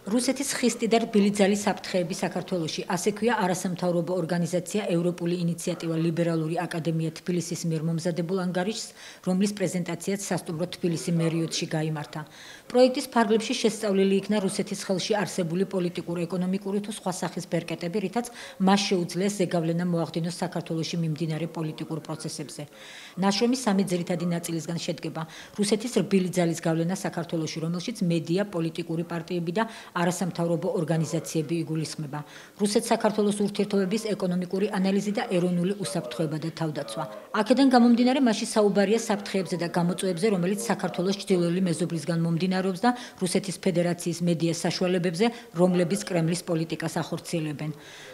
რუსეთის ხისტი და რბილი ძალის საფრთხეები საქართველოში, ასე ქვია არასამთავრობო ორგანიზაცია ევროპული ინიციატივა ლიბერალური აკადემია თბილისის მიერ მომზადებულ ანგარიშს, რომლის პრეზენტაციაც სასტუმრო თბილისი მერიოტში გაიმართა. პროექტის ფარგლებში შესწავლილი იქნა რუსეთის ხელში არსებული პოლიტიკურ-ეკონომიკური თუ სხვა სახის ბერკეტები, რითაც მას შეუძლია ზეგავლენა მოახდინოს საქართველოში მიმდინარე პოლიტიკურ პროცესებზე. ნაშრომის სამი ძირითადი ნაწილისგან შედგება რუსეთის რბილი ძალის გავლენა საქართველოში, რომელშიც მედია, პოლიტიკური პარტიები და არასამთავრობო ორგანიზაციები იგულისხმება. რუსეთ-საქართველოს ურთიერთობების ეკონომიკური ანალიზი და ეროვნული უსაფრთხოება და თავდაცვა. აქედან გამომდინარე, მასში საუბარია საფრთხეებზე და გამოწვევებზე, რომელიც საქართველოს ჩრდილოელი მეზობლისგან მომდინარეობს და რუსეთის ფედერაციის მედიას საშუალებებზე, რომლების კრემლის პოლიტიკას ახორციელებენ.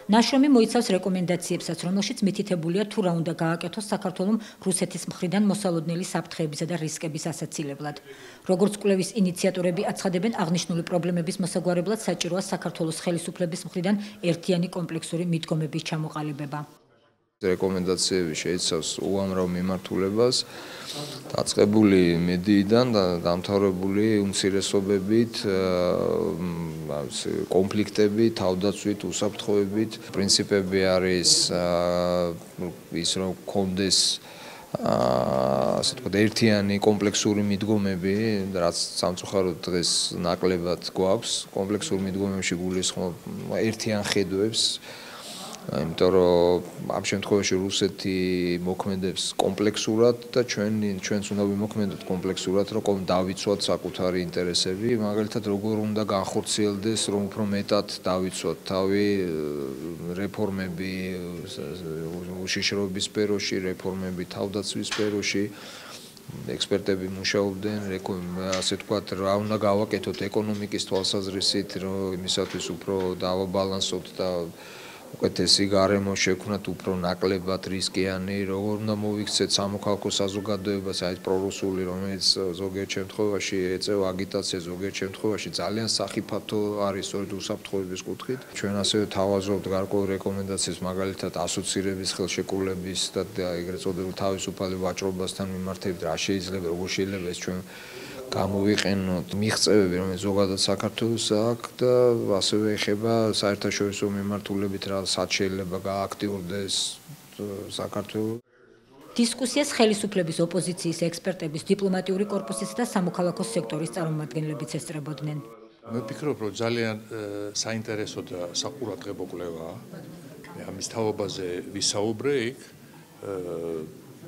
ნაშრომი მოიცავს რეკომენდაციებსაც, რომელშიც მითითებულია თუ რა უნდა გააკეთოს საქართველომ რუსეთის მხრიდან მოსალოდნელი საფრთხეებისა და რისკების ასაცილებლად. როგორც კვლევის ინიციატორები აცხადებენ, აღნიშნული პრობლემების მოსაგვარებლად საჭიროა საქართველოს ხელისუფლების მხრიდან ერთიანი კომპლექსური მიდგომების ჩამოყალიბება. რეკომენდაციები შეიცავს უამრავ მიმართულებას, დაწყებული მედიიდან და დამთავრებული უმცირესობებით, კონფლიქტებით, თავდაცვით, უსაფრთხოებით. პრინციპები არის ის, რომ გქონდეს ასე ვთქვათ, ერთიანი კომპლექსური მიდგომები, რაც სამწუხაროდ დღეს ნაკლებად გვაქვს. კომპლექსურ მიდგომებში გულისხმობ ერთიან ხედვებს. იმიტომ რომ ამ შემთხვევაში რუსეთი მოქმედებს კომპლექსურად და ჩვენც უნდა ვიმოქმედოთ კომპლექსურად, რომ დავიცვათ საკუთარი ინტერესები, მაგალითად როგორ უნდა განხორციელდეს, რომ უფრო მეტად დავიცვათ თავი რეფორმები უშიშროების სფეროში, რეფორმები თავდაცვის სფეროში. ექსპერტები მუშაობდნენ, ასე ვთქვათ, რა უნდა გავაკეთოთ ეკონომიკის თვალსაზრისით, რომ იმისათვის უფრო დავაბალანსოთ და უკეთესი გარემო შექმნათ, უფრო ნაკლებად რისკიანი, როგორ უნდა მოვიქცეთ სამოქალაქო საზოგადოებას, აი ეს პრორუსული, რომელიც ზოგიერთ შემთხვევაში ეწევა აგიტაციას, ზოგიერთ შემთხვევაში ძალიან სახიფათო არის სწორედ უსაფრთხოების კუთხით. ჩვენ ასევე თავაზობთ გარკვეულ რეკომენდაციებს, მაგალითად ასოცირების ხელშეკრულების და ეგრეთ წოდებულ თავისუფალი ვაჭრობასთან მიმართებით, რა შეიძლება, როგორ შეიძლება ეს ჩვენ გამოვიყენოთ მიღწევები, რომელიც ზოგადად საქართველოს აქვს და ასევე ეხება საერთაშორისო მიმართულებით, რასაც შეიძლება გააქტიურდეს საქართველოს. დისკუსიას ხელისუფლების, ოპოზიციის, ექსპერტების, დიპლომატიური კორპუსის და სამოქალაქო სექტორის წარმომადგენლებიც ესწრებოდნენ. მე ვფიქრობ, რომ ძალიან საინტერესო და საყურადღებო კვლევაა. ამის თაობაზე ვისაუბრე იქ.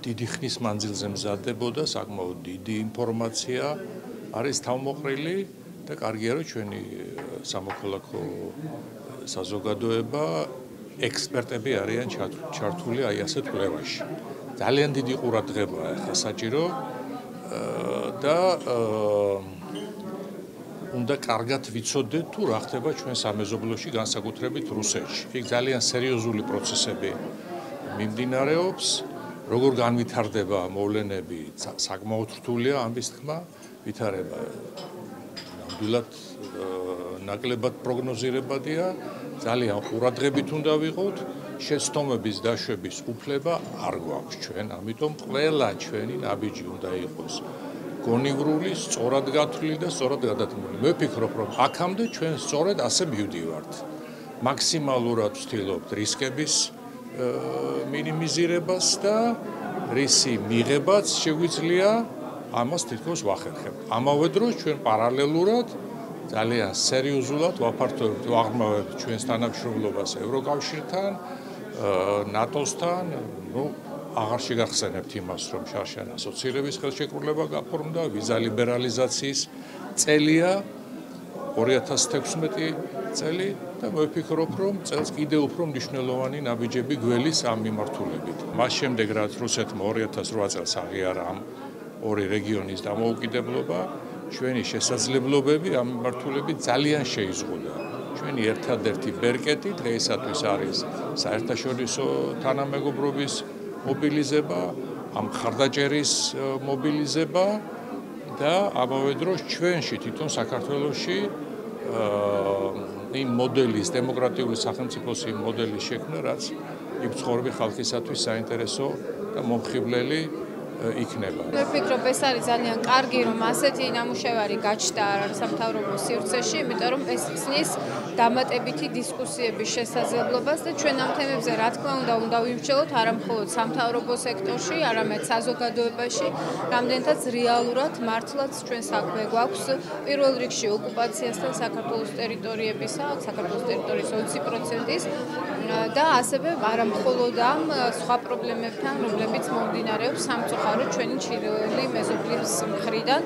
დიდი ხნის მანძილზე მზადდებოდა, საკმაოდ დიდი ინფორმაცია არის თავმოყრილი და კარგია, რომ ჩვენი სამოქალაქო საზოგადოება, ექსპერტები არიან ჩართული აი ასეთ კვლევაში. ძალიან დიდი ყურადღებაა ახლა საჭირო და უნდა კარგად ვიცოდეთ თუ რა ხდება ჩვენ სამეზობლოში, განსაკუთრებით რუსეთში. იქ ძალიან სერიოზული პროცესები მიმდინარეობს. როგორ განვითარდება მოვლენები, საკმაოდ რთულია ამის თქმა, ვითარება ნამდვილად ნაკლებად პროგნოზირებადია, ძალიან ყურადღებით უნდა ვიყოთ, შეცდომების დაშვების უფლება არ გვაქვს ჩვენ, ამიტომ ყველა ჩვენი ნაბიჯი უნდა იყოს გონივრული, სწორად გათვლილი და სწორად გადათმული. მე ვფიქრობ, რომ აქამდე ჩვენ სწორედ ასე მივდივართ. მაქსიმალურად ვცდილობთ რისკების მინიმიზირებას და რისი მიღებაც შეგვიძლია ამას თითქოს ვახერხებთ. ამავე დროს ჩვენ პარალელურად ძალიან სერიოზულად ვაფართოვებთ, ვაღრმავებთ ჩვენს თანამშრომლობას ევროკავშირთან, ნატოსთან, აღარ შეგახსენებთ იმას, რომ შარშან ასოცირების ხელშეკრულება გაფორმდა, ვიზა ლიბერალიზაციის წელია 2016 წელი და მე ვფიქრობ, რომ წელს კიდევ უფრო მნიშვნელოვანი ნაბიჯები გველის ამ მიმართულებით. მას შემდეგ, რაც რუსეთმა 2008 წელს აღიარა ამ ორი რეგიონის დამოუკიდებლობა, ჩვენი შესაძლებლობები ამ მიმართულებით ძალიან შეიზღუდა. ჩვენი ერთადერთი ბერკეტი დღეისათვის არის საერთაშორისო თანამეგობრობის მობილიზება, ამ მხარდაჭერის მობილიზება და ამავე დროს ჩვენში თვითონ საქართველოში იმ მოდელის, დემოკრატიული სახელმწიფოს იმ მოდელის შექმნა, რაც იმ ცხოვრები ხალხისათვის საინტერესო და მომხიბვლელი იქნება. მე ვფიქრობ, ეს არის ძალიან კარგი, რომ ასეთი ნამუშევარი გაჩნდა არასამთავრობო სივრცეში, იმიტომ რომ ეს ხსნის დამატებითი დისკუსიების შესაძლებლობას და ჩვენ ამ თემებზე რა თქმა უნდა ვიმსჯელოთ არა მხოლოდ სამთავრობო სექტორში, არამედ საზოგადოებაში, რამდენთაც რეალურად მართლაც ჩვენ საქმე გვაქვს პირველ რიგში ოკუპაციასთან საქართველოს ტერიტორიებისა, საქართველოს ტერიტორიის 20%-ის და ასევე არა მხოლოდ ამ სხვა პრობლემებთან, რომლებიც მომდინარეობს სამწუხაროდ ჩვენი ჩრდილოელი მეზობლის მხრიდან.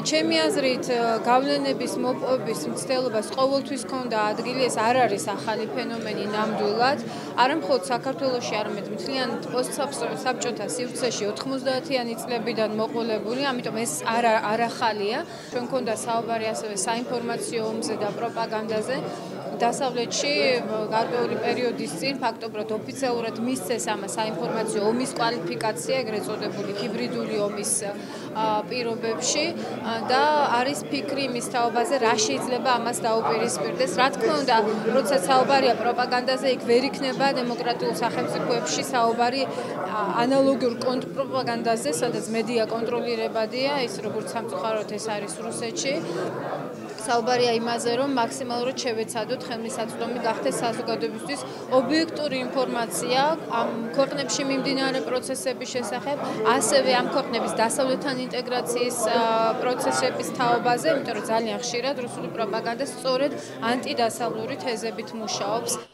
ჩემი აზრით, გავლენების მოპოვების მცდელობას ყოველთვის ჰქონდა ადგილი, ეს არ არის ახალი ფენომენი ნამდვილად, არა მხოლოდ საქართველოში, არამედ მთლიანად პოსტსაბჭოთა სივრცეში 90-იანი წლებიდან მოყოლებული, ამიტომ ეს არ ახალია. ჩვენ გვქონდა საუბარი ასევე საინფორმაციო ომზე და პროპაგანდაზე. დასავლეთში გარკვეული პერიოდის წინ ფაქტობრივად ოფიციალურად მისცეს ამ საინფორმაციო ომის კვალიფიკაცია, ეგრეთ წოდებული ჰიბრიდული ომის პირობებში და არის ფიქრი იმის თაობაზე, რა შეიძლება ამას დაუპირისპირდეს. რა თქმა უნდა, როცა საუბარია პროპაგანდაზე, იქ ვერ იქნება დემოკრატიულ სახელმწიფოებში საუბარი ანალოგიურ კონტრპროპაგანდაზე, სადაც მედია კონტროლირებადია, ის როგორც სამწუხაროდ ეს არის რუსეთში. საუბარია იმაზე, რომ მაქსიმალურად შევეცადოთ ხელმისაწვდომი გახდეს საზოგადოებისთვის ობიექტური ინფორმაცია ამ ქვეყნებში მიმდინარე პროცესების შესახებ, ასევე ამ ქვეყნების დასავლეთთან ინტეგრაციის პროცესების თაობაზე, იმიტომ რომ ძალიან ხშირად რუსული პროპაგანდა სწორედ ანტიდასავლური თეზებით მუშაობს.